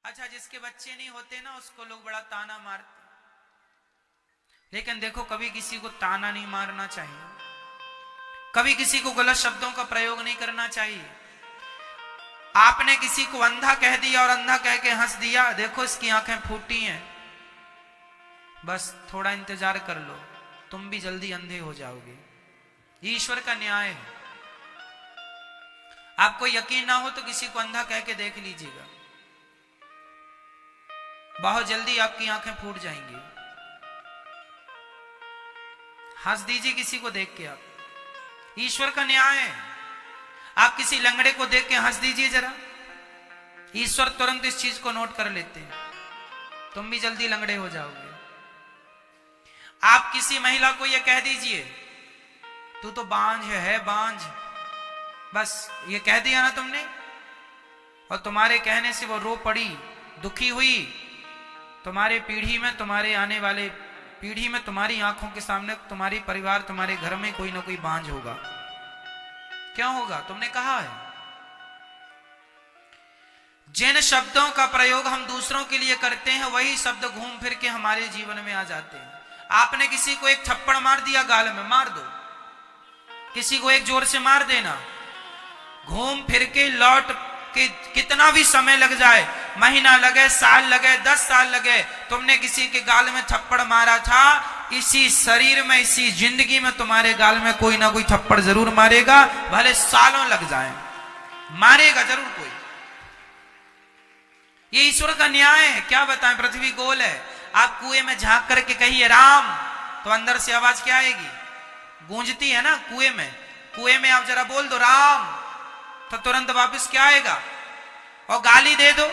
अच्छा, जिसके बच्चे नहीं होते ना उसको लोग बड़ा ताना मारते, लेकिन देखो कभी किसी को ताना नहीं मारना चाहिए, कभी किसी को गलत शब्दों का प्रयोग नहीं करना चाहिए। आपने किसी को अंधा कह दिया और अंधा कह के हंस दिया, देखो इसकी आंखें फूटी हैं, बस थोड़ा इंतजार कर लो, तुम भी जल्दी अंधे हो जाओगे। ईश्वर का न्याय है। आपको यकीन ना हो तो किसी को अंधा कह के देख लीजिएगा, बहुत जल्दी आपकी आंखें फूट जाएंगी। हंस दीजिए किसी को देख के, आप ईश्वर का न्याय है। आप किसी लंगड़े को देख के हंस दीजिए जरा, ईश्वर तुरंत इस चीज को नोट कर लेते हैं, तुम भी जल्दी लंगड़े हो जाओगे। आप किसी महिला को यह कह दीजिए तू तो बांझ है बांझ, बस ये कह दिया ना तुमने, और तुम्हारे कहने से वो रो पड़ी, दुखी हुई, तुम्हारे पीढ़ी में, तुम्हारे आने वाले पीढ़ी में, तुम्हारी आंखों के सामने तुम्हारी परिवार, तुम्हारे घर में कोई ना कोई बांझ होगा। क्यों होगा? तुमने कहा है। जिन शब्दों का प्रयोग हम दूसरों के लिए करते हैं वही शब्द घूम फिर के हमारे जीवन में आ जाते हैं। आपने किसी को एक थप्पड़ मार दिया, गाल में मार दो, किसी को एक जोर से मार देना, घूम फिर के लौट के कितना भी समय लग जाए, महीना लगे, साल लगे, 10 साल लगे, तुमने किसी के गाल में थप्पड़ मारा था, इसी शरीर में, इसी जिंदगी में तुम्हारे गाल में कोई ना कोई थप्पड़ जरूर मारेगा, भले सालों लग जाए, मारेगा जरूर कोई। ये ईश्वर का न्याय है। क्या बताएं, पृथ्वी गोल है। आप कुएं में झांक करके कहिए राम, तो अंदर से आवाज क्या आएगी? गूंजती है ना कुएं में। कुएं में आप जरा बोल दो राम, तो तुरंत वापस क्या आएगा? और गाली दे दो,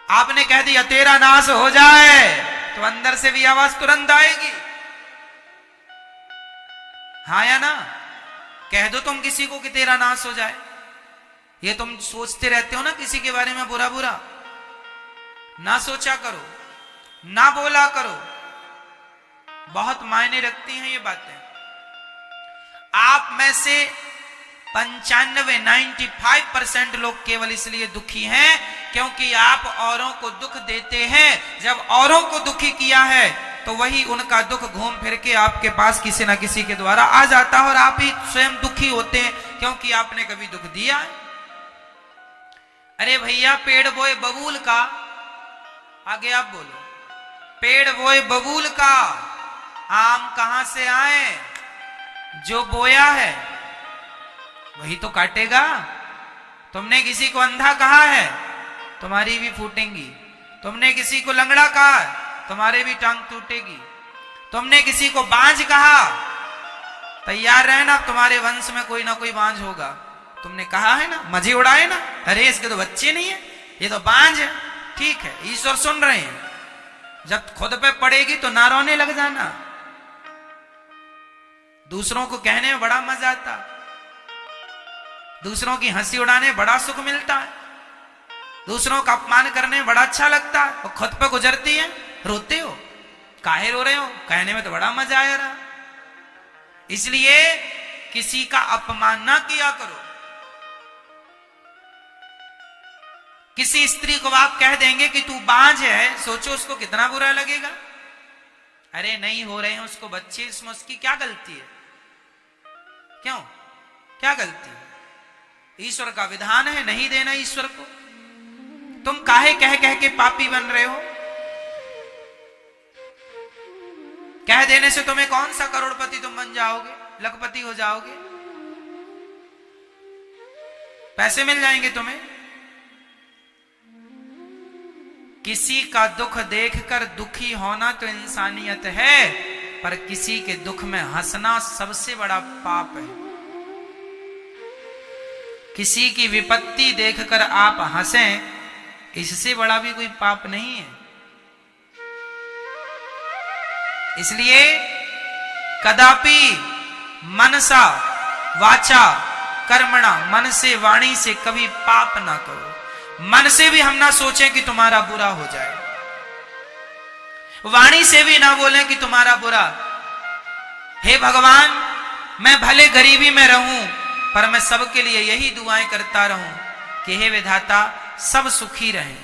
आपने कह दिया तेरा नाश हो जाए, तो अंदर से भी आवाज तुरंत आएगी। हाँ या ना? कह दो तुम किसी को कि तेरा नाश हो जाए, ये तुम सोचते रहते हो ना किसी के बारे में बुरा बुरा, ना सोचा करो, ना बोला करो, बहुत मायने रखती हैं ये बातें। आप में से 95% लोग केवल इसलिए दुखी हैं क्योंकि आप औरों को दुख देते हैं। जब औरों को दुखी किया है तो वही उनका दुख घूम फिर के आपके पास किसी ना किसी के द्वारा आ जाता है, और आप ही स्वयं दुखी होते हैं क्योंकि आपने कभी दुख दिया है। अरे भैया, पेड़ बोए बबूल का, आगे आप बोलो, पेड़ बोए बबूल का, आम कहां से आए? जो बोया है वही तो काटेगा। तुमने किसी को अंधा कहा है, तुम्हारी भी फूटेंगी। तुमने किसी को लंगड़ा कहा, तुम्हारे भी टांग टूटेगी। तुमने किसी को बांझ कहा, तैयार रहना, तुम्हारे वंश में कोई ना कोई बांझ होगा। तुमने कहा है ना, मजे उड़ाए ना, अरे इसके तो बच्चे नहीं है, ये तो बांझ है। ठीक है, ईश्वर सुन रहे हैं, जब खुद पे पड़ेगी तो ना रोने लग जाना। दूसरों को कहने में बड़ा मजा आता, दूसरों की हंसी उड़ाने बड़ा सुख मिलता है, दूसरों का अपमान करने में बड़ा अच्छा लगता है, और खुद पे गुजरती है, रोते हो, काहे रो रहे हो? कहने में तो बड़ा मजा आया रहा। इसलिए किसी का अपमान ना किया करो। किसी स्त्री को आप कह देंगे कि तू बांझ है, सोचो उसको कितना बुरा लगेगा। अरे नहीं हो रहे हैं उसको बच्चे, इसमें उसकी क्या गलती है? क्यों, क्या गलती है? ईश्वर का विधान है नहीं देना ईश्वर को। तुम काहे कह कह के पापी बन रहे हो? कह देने से तुम्हें कौन सा करोड़पति तुम बन जाओगे, लखपति हो जाओगे, पैसे मिल जाएंगे तुम्हें। किसी का दुख देखकर दुखी होना तो इंसानियत है, पर किसी के दुख में हंसना सबसे बड़ा पाप है। किसी की विपत्ति देखकर आप हंसें, इससे बड़ा भी कोई पाप नहीं है। इसलिए कदापि मनसा वाचा कर्मणा, मन से वाणी से कभी पाप ना करो। मन से भी हम ना सोचें कि तुम्हारा बुरा हो जाए, वाणी से भी ना बोलें कि तुम्हारा बुरा। हे भगवान, मैं भले गरीबी में रहूं पर मैं सबके लिए यही दुआएं करता रहूं कि हे विधाता, सब सुखी रहें,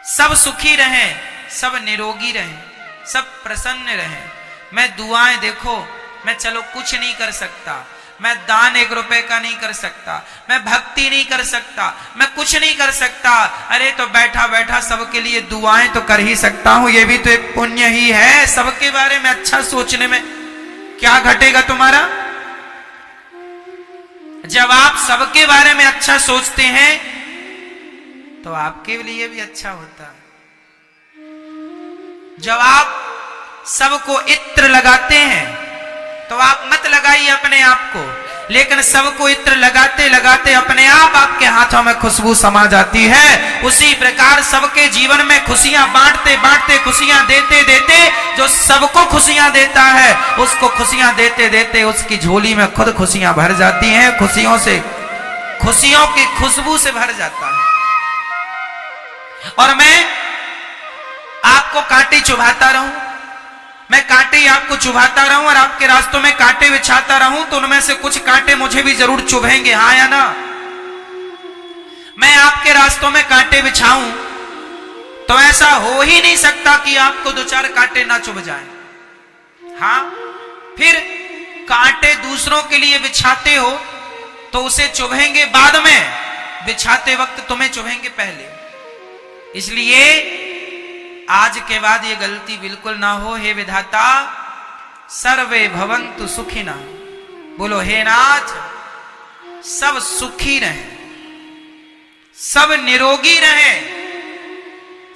सब सुखी रहें, सब निरोगी रहें, सब प्रसन्न रहें। मैं दुआएं देखो, मैं चलो कुछ नहीं कर सकता, मैं दान 1 रुपए का नहीं कर सकता, मैं भक्ति नहीं कर सकता, मैं कुछ नहीं कर सकता। अरे तो बैठा बैठा सबके लिए दुआएं तो कर ही सकता हूं, ये भी तो एक पुण्य ही है। सबके बारे में अच्छा सोचने में क्या घटेगा तुम्हारा? जब आप सबके बारे में अच्छा सोचते हैं तो आपके लिए भी अच्छा होता है। जब आप सबको इत्र लगाते हैं तो आप मत लगाइए अपने आप को, लेकिन सबको इत्र लगाते लगाते अपने आप आपके हाथों में खुशबू समा जाती है। उसी प्रकार सबके जीवन में खुशियां बांटते बांटते, खुशियां देते देते, जो सबको खुशियां देता है उसको खुशियां देते देते उसकी झोली में खुद खुशियां भर जाती हैं। खुशियों से, खुशियों की खुशबू से भर जाता है। और मैं आपको कांटे चुभाता रहूं, मैं कांटे आपको चुभाता रहूं और आपके रास्तों में कांटे बिछाता रहूं तो उनमें से कुछ कांटे मुझे भी जरूर चुभेंगे, हाँ या ना? मैं आपके रास्तों में कांटे बिछाऊं तो ऐसा हो ही नहीं सकता कि आपको 2-4 कांटे ना चुभ जाएं। हाँ, फिर कांटे दूसरों के लिए बिछाते हो तो उसे चुभेंगे बाद में, बिछाते वक्त तुम्हें चुभेंगे पहले। इसलिए आज के बाद ये गलती बिल्कुल ना हो। हे विधाता, सर्वे भवन्तु सुखिना, बोलो हे नाथ, सब सुखी रहें, सब निरोगी रहें,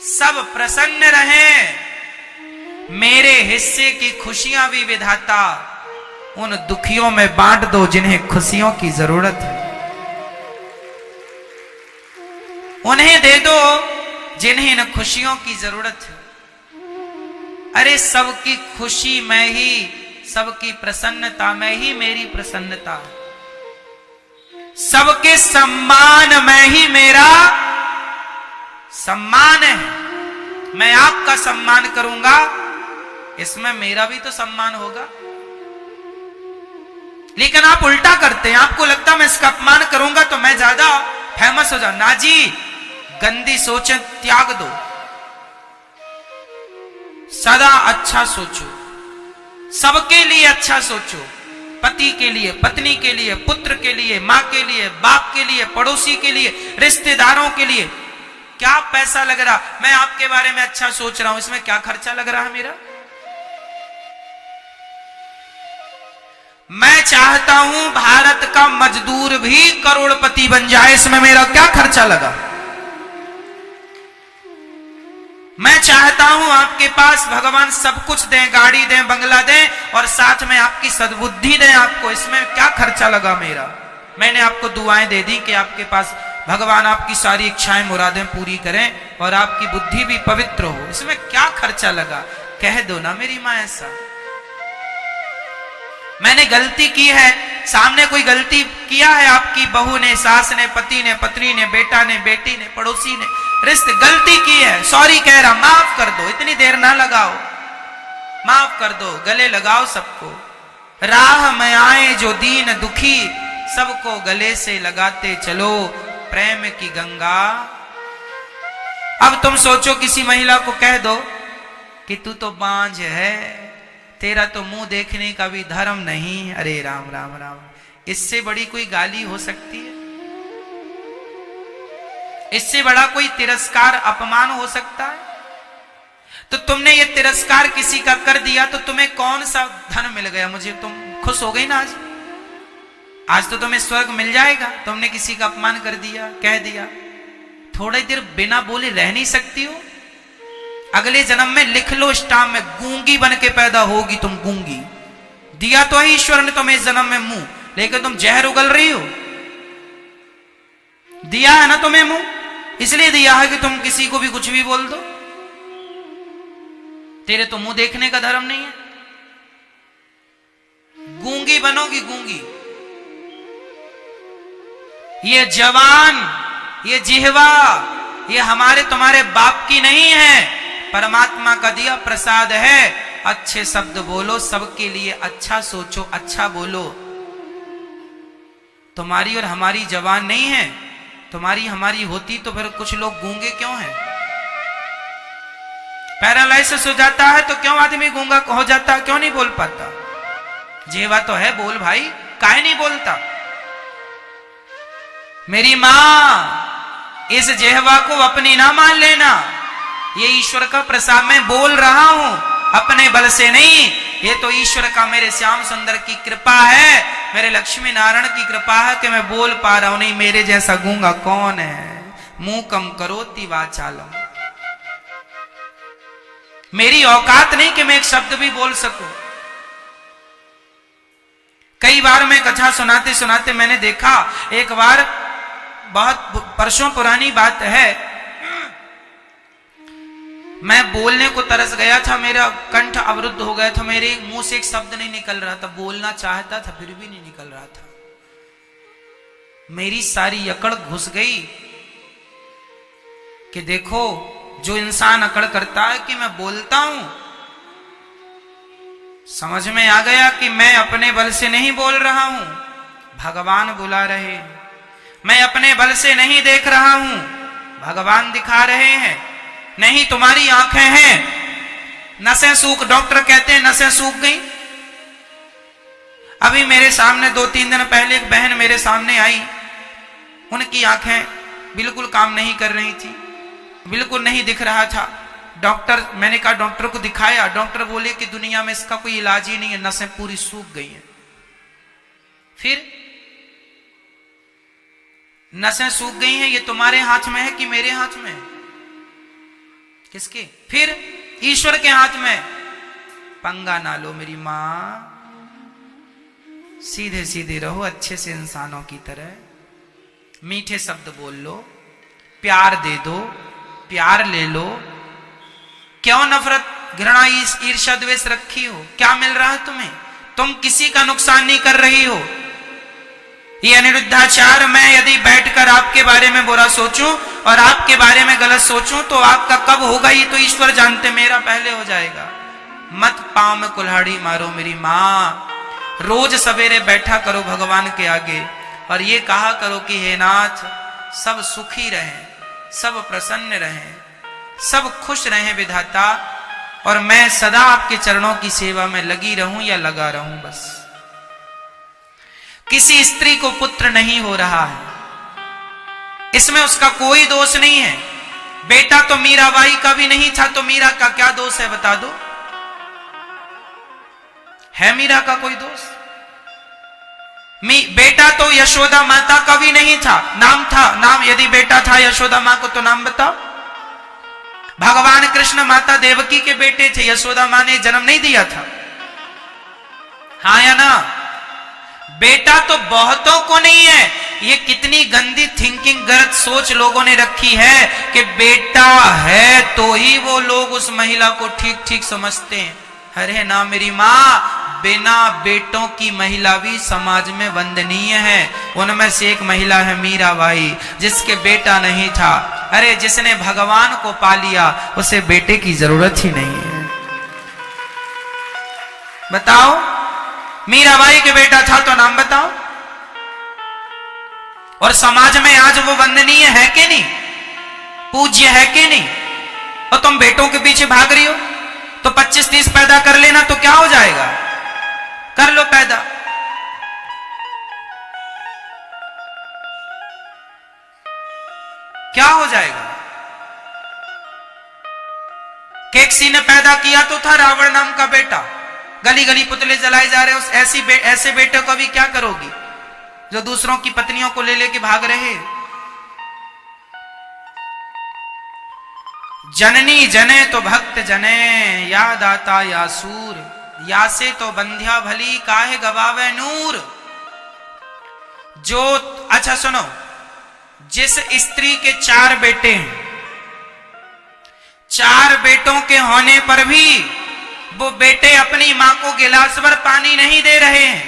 सब प्रसन्न रहें। मेरे हिस्से की खुशियां भी विधाता उन दुखियों में बांट दो जिन्हें खुशियों की जरूरत है, उन्हें दे दो जिन्हें न खुशियों की जरूरत है। अरे सबकी खुशी में ही, सबकी प्रसन्नता में ही मेरी प्रसन्नता है, सबके सम्मान में ही मेरा सम्मान है। मैं आपका सम्मान करूंगा, इसमें मेरा भी तो सम्मान होगा। लेकिन आप उल्टा करते हैं, आपको लगता मैं इसका अपमान करूंगा तो मैं ज्यादा फेमस हो जाऊं। ना जी, गंदी सोचें त्याग दो, सदा अच्छा सोचो, सबके लिए अच्छा सोचो। पति के लिए, पत्नी के लिए, पुत्र के लिए, मां के लिए, बाप के लिए, पड़ोसी के लिए, रिश्तेदारों के लिए। क्या पैसा लग रहा? मैं आपके बारे में अच्छा सोच रहा हूं, इसमें क्या खर्चा लग रहा है मेरा? मैं चाहता हूं भारत का मजदूर भी करोड़पति बन जाए, इसमें मेरा क्या खर्चा लगा? मैं चाहता हूं आपके पास भगवान सब कुछ दें, गाड़ी दें, बंगला दें और साथ में आपकी सद्बुद्धि दें आपको, इसमें क्या खर्चा लगा मेरा? मैंने आपको दुआएं दे दी कि आपके पास भगवान आपकी सारी इच्छाएं मुरादें पूरी करें और आपकी बुद्धि भी पवित्र हो, इसमें क्या खर्चा लगा? कह दो ना मेरी मां ऐसा। मैंने गलती की है, सामने कोई गलती किया है, आपकी बहू ने, सास ने, पति ने, पत्नी ने, बेटा ने, बेटी ने, पड़ोसी ने, रिश्ते, गलती की है, सॉरी कह रहा, माफ कर दो, इतनी देर ना लगाओ, माफ कर दो, गले लगाओ सबको। राह में आए जो दीन दुखी, सबको गले से लगाते चलो, प्रेम की गंगा। अब तुम सोचो किसी महिला को कह दो कि तू तो बांझ है, तेरा तो मुंह देखने का भी धर्म नहीं। अरे राम राम राम, इससे बड़ी कोई गाली हो सकती है? इससे बड़ा कोई तिरस्कार, अपमान हो सकता है? तो तुमने ये तिरस्कार किसी का कर दिया तो तुम्हें कौन सा धन मिल गया? मुझे तुम खुश हो गई ना आज? आज तो तुम्हें स्वर्ग मिल जाएगा। तुमने किसी का अपमान कर दिया, कह दिया, थोड़ी देर बिना बोले रह नहीं सकती हो? अगले जन्म में लिख लो स्टाम्प में, गूंगी बन के पैदा होगी तुम, गूंगी। दिया तो है ईश्वर ने तुम्हें इस जन्म में मुंह, लेकिन तुम जहर उगल रही हो। दिया है ना तुम्हें मुंह, इसलिए दिया है कि तुम किसी को भी कुछ भी बोल दो। तेरे तो मुंह देखने का धर्म नहीं है, गूंगी बनोगी, गूंगी। ये जवान, ये जिह्वा, ये हमारे तुम्हारे बाप की नहीं है, परमात्मा का दिया प्रसाद है। अच्छे शब्द बोलो, सबके लिए अच्छा सोचो, अच्छा बोलो। तुम्हारी और हमारी जबान नहीं है, तुम्हारी हमारी होती तो फिर कुछ लोग गूंगे क्यों हैं? पैरालाइसिस हो जाता है तो क्यों आदमी गूंगा हो जाता है, क्यों नहीं बोल पाता? जेवा तो है, बोल भाई, काहे नहीं बोलता? मेरी मां, इस जेहवा को अपनी ना मान लेना। ये ईश्वर का प्रसाद, मैं बोल रहा हूं अपने बल से नहीं, ये तो ईश्वर का, मेरे श्याम सुंदर की कृपा है, मेरे लक्ष्मी नारायण की कृपा है कि मैं बोल पा रहा हूं। नहीं मेरे जैसा गूंगा कौन है? मुंह कम करोति वाचालम। मेरी औकात नहीं कि मैं एक शब्द भी बोल सकूं। कई बार मैं कथा सुनाते सुनाते मैंने देखा, एक बार बहुत वर्षों पुरानी बात है, मैं बोलने को तरस गया था, मेरा कंठ अवरुद्ध हो गया था, मेरे मुंह से एक शब्द नहीं निकल रहा था, बोलना चाहता था फिर भी नहीं निकल रहा था। मेरी सारी अकड़ घुस गई कि देखो, जो इंसान अकड़ करता है कि मैं बोलता हूं, समझ में आ गया कि मैं अपने बल से नहीं बोल रहा हूं, भगवान बुला रहे हैं। मैं अपने बल से नहीं देख रहा हूं, भगवान दिखा रहे हैं। नहीं तुम्हारी आंखें हैं, नसें सूख, डॉक्टर कहते हैं नसें सूख गई। अभी मेरे सामने 2-3 दिन पहले एक बहन मेरे सामने आई, उनकी आंखें बिल्कुल काम नहीं कर रही थी, बिल्कुल नहीं दिख रहा था। डॉक्टर, मैंने कहा डॉक्टर को दिखाया, डॉक्टर बोले कि दुनिया में इसका कोई इलाज ही नहीं है, नसें पूरी सूख गई हैं। फिर नसें सूख गई हैं, ये तुम्हारे हाथ में है कि मेरे हाथ में है? किसके? फिर ईश्वर के हाथ में। पंगा ना लो मेरी मां, सीधे सीधे रहो, अच्छे से इंसानों की तरह, मीठे शब्द बोल लो, प्यार दे दो, प्यार ले लो। क्यों नफरत, घृणा, ईर्ष्या, द्वेष रखी हो? क्या मिल रहा है तुम्हें? तुम किसी का नुकसान नहीं कर रही हो। ये अनिरुद्धाचार्य, मैं यदि बैठकर आपके बारे में बुरा सोचूं और आपके बारे में गलत सोचूं तो आपका कब होगा ये तो ईश्वर जानते, मेरा पहले हो जाएगा। मत पांव में कुल्हाड़ी मारो मेरी मां। रोज सवेरे बैठा करो भगवान के आगे और ये कहा करो कि हे नाथ, सब सुखी रहें, सब प्रसन्न रहें, सब खुश रहें विधाता, और मैं सदा आपके चरणों की सेवा में लगी रहूं या लगा रहूं बस। किसी स्त्री को पुत्र नहीं हो रहा है, इसमें उसका कोई दोष नहीं है। बेटा तो मीराबाई का भी नहीं था, तो मीरा का क्या दोष है बता दो? है मीरा का कोई दोष? बेटा तो यशोदा माता का भी नहीं था, नाम था, नाम यदि बेटा था यशोदा मां को तो नाम बताओ। भगवान कृष्ण माता देवकी के बेटे थे, यशोदा मां ने जन्म नहीं दिया था, हाँ या ना? बेटा तो बहुतों को नहीं है। ये कितनी गंदी थिंकिंग, गलत सोच लोगों ने रखी है कि बेटा है तो ही वो लोग उस महिला को ठीक ठीक समझते हैं। अरे ना मेरी मां, बिना बेटों की महिला भी समाज में वंदनीय है। उनमें से एक महिला है मीराबाई, जिसके बेटा नहीं था। अरे जिसने भगवान को पा लिया उसे बेटे की जरूरत ही नहीं है। बताओ, मीराबाई के बेटा था तो नाम बताओ। और समाज में आज वो वंदनीय है कि नहीं, पूज्य है कि नहीं? और तुम बेटों के पीछे भाग रही हो। तो 25-30 पैदा कर लेना तो क्या हो जाएगा? कर लो पैदा। क्या हो जाएगा? केकसी ने पैदा किया तो था रावण नाम का बेटा, गली गली पुतले जलाए जा रहे। उस ऐसे बेटे को भी क्या करोगी जो दूसरों की पत्नियों को ले लेके भाग रहे? जननी जने तो भक्त जने, या दाता या सूर, या से तो बंध्या भली, काहे गवावे नूर। जो, अच्छा सुनो, जिस स्त्री के 4 बेटे हैं, 4 बेटों के होने पर भी वो बेटे अपनी मां को गिलास भर पानी नहीं दे रहे हैं।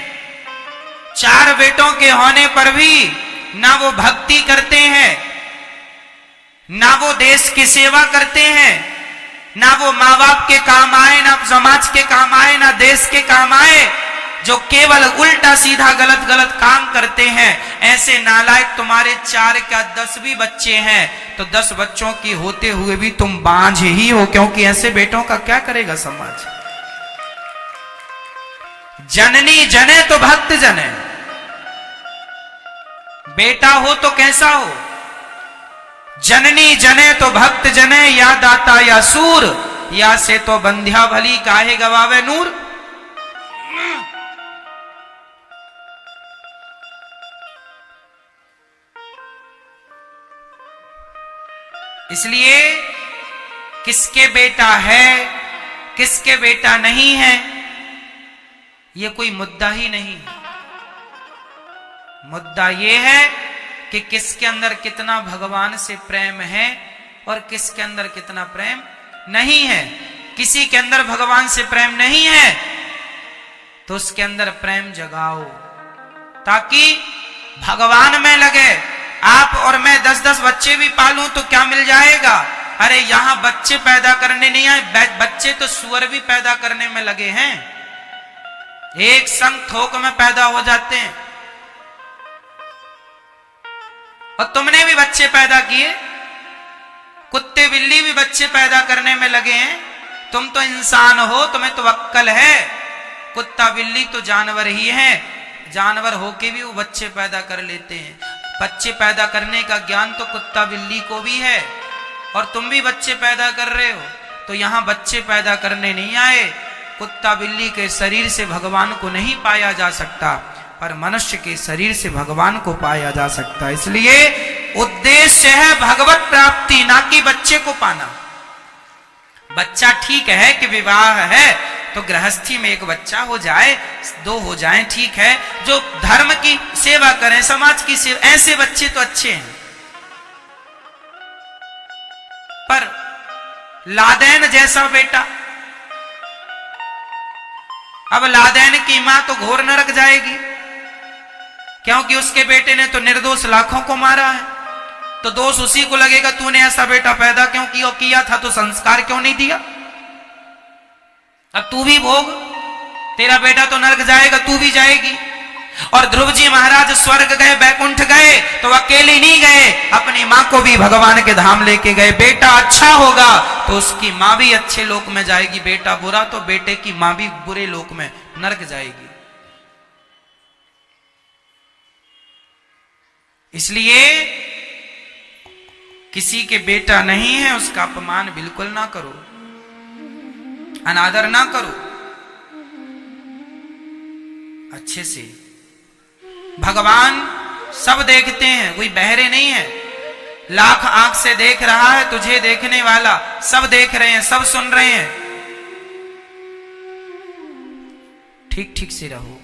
4 बेटों के होने पर भी ना वो भक्ति करते हैं, ना वो देश की सेवा करते हैं, ना वो माँ बाप के काम आए, ना समाज के काम आए, ना देश के काम आए। जो केवल उल्टा सीधा गलत गलत काम करते हैं। ऐसे नालायक तुम्हारे 4 क्या 10 भी बच्चे हैं तो 10 बच्चों की होते हुए भी तुम बांझ ही हो, क्योंकि ऐसे बेटों का क्या करेगा समाज। जननी जने तो भक्त जने, बेटा हो तो कैसा हो। जननी जने तो भक्त जने, या दाता या सूर, या से तो बंध्या भली काहे गवावे नूर। इसलिए किसके बेटा है किसके बेटा नहीं है ये कोई मुद्दा ही नहीं। मुद्दा ये है कि किसके अंदर कितना भगवान से प्रेम है और किसके अंदर कितना प्रेम नहीं है। किसी के अंदर भगवान से प्रेम नहीं है तो उसके अंदर प्रेम जगाओ ताकि भगवान में लगे। आप और मैं 10-10 बच्चे भी पालूं तो क्या मिल जाएगा। अरे यहां बच्चे पैदा करने नहीं आए, बच्चे तो सुअर भी पैदा करने में लगे हैं, एक संग थोक में पैदा हो जाते हैं। और तुमने भी बच्चे पैदा किए, कुत्ते बिल्ली भी बच्चे पैदा करने में लगे हैं। तुम तो इंसान हो, तुम्हें तो अक्ल है। कुत्ता बिल्ली तो जानवर ही है, जानवर होके भी वो बच्चे पैदा कर लेते हैं। बच्चे पैदा करने का ज्ञान तो कुत्ता बिल्ली को भी है और तुम भी बच्चे पैदा कर रहे हो। तो यहां बच्चे पैदा करने नहीं आए। कुत्ता बिल्ली के शरीर से भगवान को नहीं पाया जा सकता, पर मनुष्य के शरीर से भगवान को पाया जा सकता। इसलिए उद्देश्य है भगवत प्राप्ति, ना कि बच्चे को पाना। बच्चा ठीक है कि विवाह है तो गृहस्थी में एक बच्चा हो जाए, 2 हो जाएं, ठीक है। जो धर्म की सेवा करें, समाज की सेवा, ऐसे बच्चे तो अच्छे हैं। पर लादेन जैसा बेटा, अब लादेन की मां तो घोर नरक जाएगी, क्योंकि उसके बेटे ने तो निर्दोष लाखों को मारा है। तो दोष उसी को लगेगा, तूने ऐसा बेटा पैदा क्यों किया था, तो संस्कार क्यों नहीं दिया। अब तू भी भोग, तेरा बेटा तो नरक जाएगा, तू भी जाएगी। और ध्रुव जी महाराज स्वर्ग गए, बैकुंठ गए तो अकेले नहीं गए, अपनी मां को भी भगवान के धाम लेके गए। बेटा अच्छा होगा तो उसकी मां भी अच्छे लोक में जाएगी, बेटा बुरा तो बेटे की मां भी बुरे लोक में नरक जाएगी। इसलिए किसी के बेटा नहीं है उसका अपमान बिल्कुल ना करो, अनादर ना करो। अच्छे से भगवान सब देखते हैं, कोई बहरे नहीं है। लाख आंख से देख रहा है तुझे देखने वाला, सब देख रहे हैं, सब सुन रहे हैं। ठीक ठीक से रहो।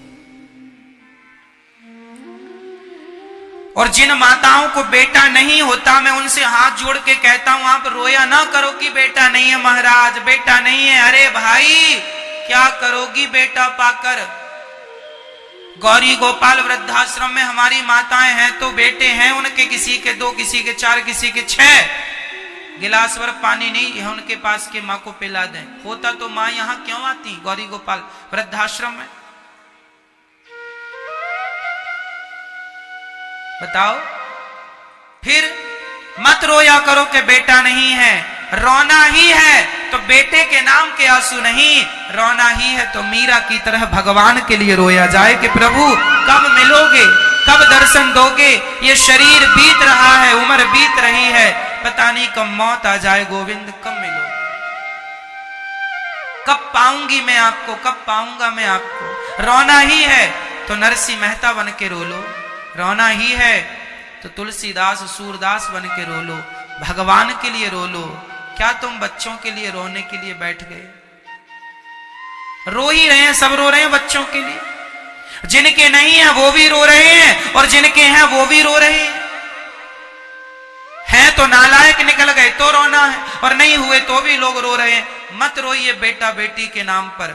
और जिन माताओं को बेटा नहीं होता, मैं उनसे हाथ जोड़ के कहता हूं, आप रोया ना करो कि बेटा नहीं है महाराज, बेटा नहीं है। अरे भाई क्या करोगी बेटा पाकर। गौरी गोपाल वृद्धाश्रम में हमारी माताएं हैं तो बेटे हैं उनके, किसी के 2, किसी के 4, किसी के 6 गिलास भर पानी नहीं है उनके पास के मां को पिला दें। होता तो मां यहां क्यों आती गौरी गोपाल वृद्धाश्रम में, बताओ। फिर मत रोया करो कि बेटा नहीं है। रोना ही है तो बेटे के नाम के आंसू नहीं, रोना ही है तो मीरा की तरह भगवान के लिए रोया जाए कि प्रभु कब मिलोगे, कब दर्शन दोगे। ये शरीर बीत रहा है, उम्र बीत रही है, पता नहीं कब मौत आ जाए गोविंद, कब मिलोगे, कब पाऊंगी मैं आपको, कब पाऊंगा मैं आपको। रोना ही है तो नरसिंह मेहता बन के रो लो, रोना ही है तो तुलसीदास सूरदास बन के रो लो, भगवान के लिए रो लो। क्या तुम बच्चों के लिए रोने के लिए बैठ गए। रो ही रहे हैं, सब रो रहे हैं बच्चों के लिए। जिनके नहीं है वो भी रो रहे हैं और जिनके हैं वो भी रो रहे हैं। तो नालायक निकल गए तो रोना है और नहीं हुए तो भी लोग रो रहे हैं। मत रोइए बेटा बेटी के नाम पर,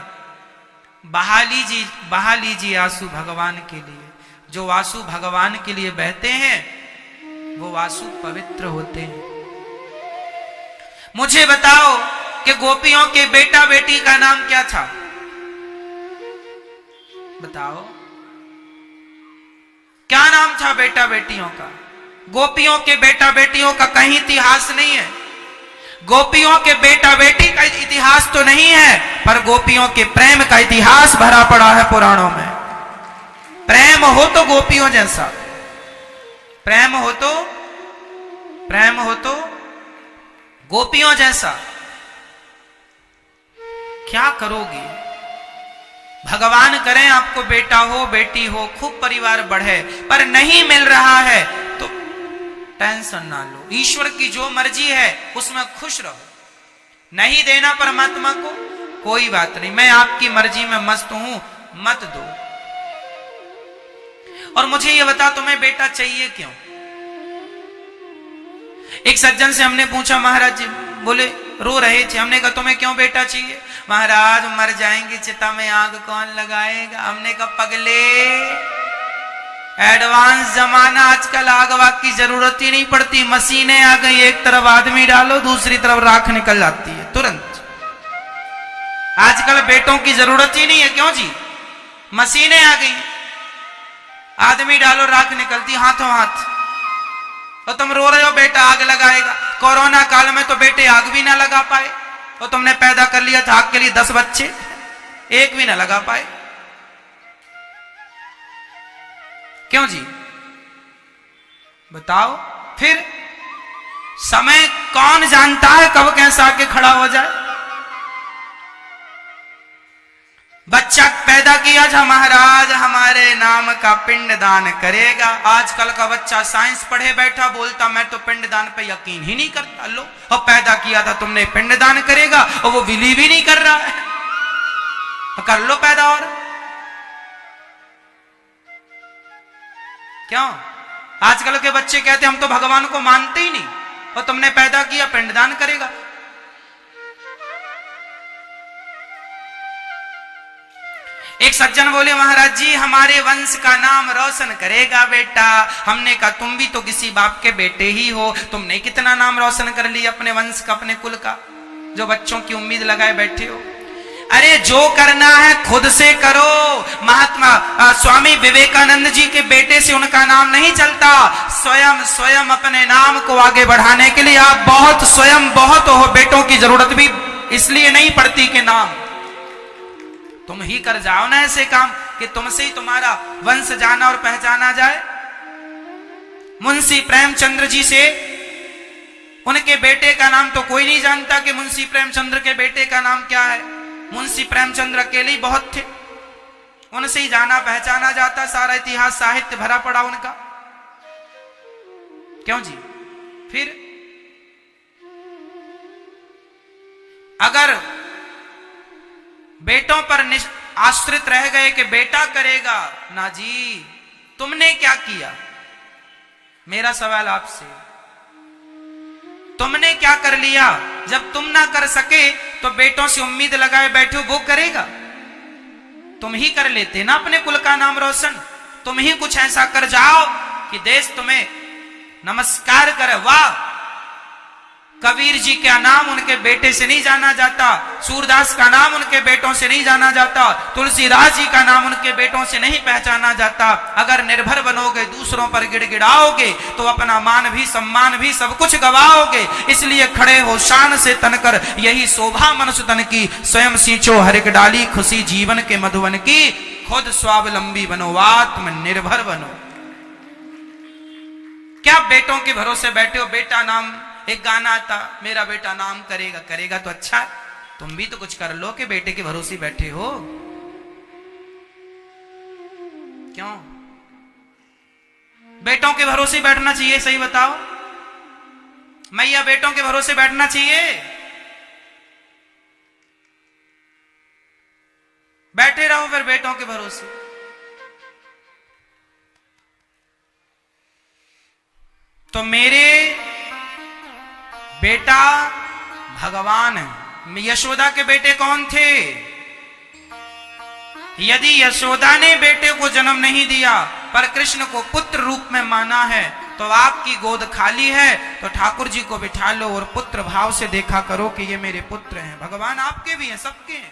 बहा लीजिए आंसू भगवान के लिए। जो आंसू भगवान के लिए बहते हैं वो आंसू पवित्र होते हैं। मुझे बताओ कि गोपियों के बेटा बेटी का नाम क्या था। बताओ क्या नाम था बेटा बेटियों का? गोपियों के बेटा बेटियों का कहीं इतिहास नहीं है। गोपियों के बेटा बेटी का इतिहास तो नहीं है, पर गोपियों के प्रेम का इतिहास भरा पड़ा है पुराणों में। प्रेम हो तो गोपियों जैसा, प्रेम हो तो गोपियों जैसा। क्या करोगे? भगवान करें आपको बेटा हो बेटी हो, खूब परिवार बढ़े, पर नहीं मिल रहा है तो टेंशन ना लो। ईश्वर की जो मर्जी है उसमें खुश रहो। नहीं देना परमात्मा को, कोई बात नहीं, मैं आपकी मर्जी में मस्त हूं, मत दो। और मुझे ये बता, तुम्हें बेटा चाहिए क्यों? एक सज्जन से हमने पूछा, महाराज जी बोले रो रहे थे, हमने कहा तुम्हें क्यों बेटा चाहिए? महाराज मर जाएंगे, चिता में आग कौन लगाएगा? हमने कहा पगले, एडवांस जमाना, आजकल आग वाग की जरूरत ही नहीं पड़ती, मशीनें आ गई, एक तरफ आदमी डालो दूसरी तरफ राख निकल जाती है तुरंत। आजकल बेटों की जरूरत ही नहीं है, क्यों जी? मशीनें आ गई, आदमी डालो राख निकलती हाथों हाथ। तो तुम रो रहे हो बेटा आग लगाएगा। कोरोना काल में तो बेटे आग भी ना लगा पाए, तो तुमने पैदा कर लिया था आग के लिए 10 बच्चे, एक भी ना लगा पाए, क्यों जी? बताओ। फिर समय कौन जानता है कब कैसा आके खड़ा हो जाए। बच्चा पैदा किया था, महाराज हमारे नाम का पिंडदान करेगा। आजकल का बच्चा साइंस पढ़े बैठा, बोलता मैं तो पिंडदान पे यकीन ही नहीं करता। लो, और पैदा किया था तुमने, पिंडदान करेगा, और वो बिलीव ही नहीं कर रहा है। कर लो पैदा। और क्यों? आजकल के बच्चे कहते हम तो भगवान को मानते ही नहीं, और तुमने पैदा किया पिंडदान करेगा। एक सज्जन बोले, महाराज जी हमारे वंश का नाम रोशन करेगा बेटा। हमने कहा तुम भी तो किसी बाप के बेटे ही हो, तुमने कितना नाम रोशन कर लिया अपने वंश का, अपने कुल का, जो बच्चों की उम्मीद लगाए बैठे हो। अरे जो करना है खुद से करो। महात्मा स्वामी विवेकानंद जी के बेटे से उनका नाम नहीं चलता। स्वयं अपने नाम को आगे बढ़ाने के लिए आप स्वयं बहुत हो। बेटों की जरूरत भी इसलिए नहीं पड़ती कि नाम तुम ही कर जाओ ना ऐसे काम कि तुमसे ही तुम्हारा वंश जाना और पहचाना जाए। मुंशी प्रेमचंद्र जी से उनके बेटे का नाम तो कोई नहीं जानता कि मुंशी प्रेमचंद्र के बेटे का नाम क्या है। मुंशी प्रेमचंद्र अकेले ही बहुत थे, उनसे ही जाना पहचाना जाता। सारा इतिहास साहित्य भरा पड़ा उनका, क्यों जी? फिर अगर बेटों पर आश्रित रह गए कि बेटा करेगा, ना जी, तुमने क्या किया? मेरा सवाल आपसे, तुमने क्या कर लिया? जब तुम ना कर सके तो बेटों से उम्मीद लगाए बैठे, वो करेगा? तुम ही कर लेते ना अपने कुल का नाम रोशन। तुम ही कुछ ऐसा कर जाओ कि देश तुम्हें नमस्कार करे। वाह, कबीर जी का नाम उनके बेटे से नहीं जाना जाता, सूरदास का नाम उनके बेटों से नहीं जाना जाता, तुलसीदास जी का नाम उनके बेटों से नहीं पहचाना जाता। अगर निर्भर बनोगे, दूसरों पर गिड़गिड़ाओगे, तो अपना मान भी सम्मान भी सब कुछ गवाओगे। इसलिए खड़े हो शान से तनकर, यही शोभा मनुष्य तन की। स्वयं सींचो हर एक डाली, खुशी जीवन के मधुवन की। खुद स्वावलंबी बनो, आत्मनिर्भर बनो। क्या बेटों के भरोसे बैठे हो? बेटा नाम, एक गाना आता, मेरा बेटा नाम करेगा। करेगा तो अच्छा है, तुम भी तो कुछ कर लो कि बेटे के भरोसे बैठे हो। क्यों? बेटों के भरोसे बैठना चाहिए, सही बताओ मैया, बेटों के भरोसे बैठना चाहिए? बैठे रहो फिर बेटों के भरोसे। तो मेरे बेटा भगवान है। यशोदा के बेटे कौन थे? यदि यशोदा ने बेटे को जन्म नहीं दिया पर कृष्ण को पुत्र रूप में माना है, तो आपकी गोद खाली है तो ठाकुर जी को बिठा लो और पुत्र भाव से देखा करो कि ये मेरे पुत्र हैं। भगवान आपके भी हैं, सबके हैं।